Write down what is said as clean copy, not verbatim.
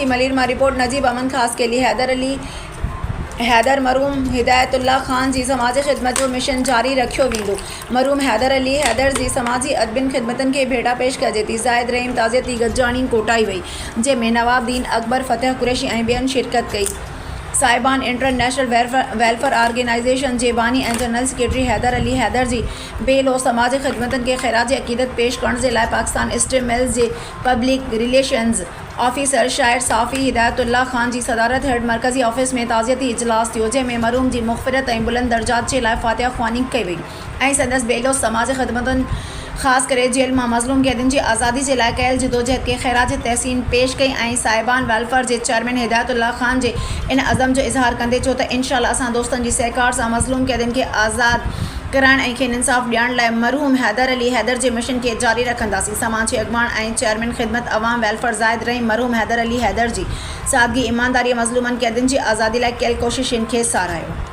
कराची मलिर में रिपोर्ट नजीब अमन खास के लिए हैदर मरूम हिदायतुल्लाह खान जी समाजी खिदमत जो मिशन जारी रखियो वींदो। मरूम हैदर अली हैदर जी समाजी अदबिन खिदमतन के भेटा पेश कजे थी। ज़ाहिद रहीम ताज़ियती गजानी कोटाई वई जंहिंमें नवाबुद्दीन अकबर फतेह कुरैशी ऐं ॿियनि शिरकत कई। साहिबान इंटरनेशनल वेलफेयर ऑर्गेनाइजेशन जे बानी ऐं जनरल सेक्रेटरी हैदर अली हैदर जी बेलो समाजी खिदमतन के खैराज अक़ीदत पेश करण जे लाइ पाकिस्तान स्टील मिल्स जे पब्लिक रिलेशंस ऑफिसर शायर साफ़ी हिदायतुल्लाह खान जी सदारत हेड मरकज़ी ऑफिस में ताज़ियती इजलास थियो जंहिंमें मरूम जी मुग़फ़िरत ऐं बुलंद दर्जात जे लाइ फातिहा ख़्वानी कई वई ऐं संदसि बेलो समाजी खिदमतन ख़ासि करे जेल मां मज़लूम कैदियुनि जी आज़ादी जे लाइ कयल जिदोजहद के खैराज तहसीन पेश कई ऐं साहिबान वेलफेयर जे चेयरमैन हिदायतुल्लाह खान जे इन अज़म जो इज़हार कंदे चयो त इंशाअल्लाह असां दोस्तनि जी सहकार सां मज़लूम कैदियुनि खे आज़ाद कराइण ऐं खेनि इंसाफ़ ॾियण लाइ मरहूम हैदर अली हैदर जे मिशन के जारी रखंदासीं। समाजी अॻवान ऐं चेयरमैन ख़िदमत अवाम वेलफेयर ज़ाहिद रहीम मरहूम हैदर अली हैदर जी सादगी ईमानदारी मज़लूमनि कैदियुनि जी आज़ादी लाइ कयल कोशिशुनि खे साराहियो।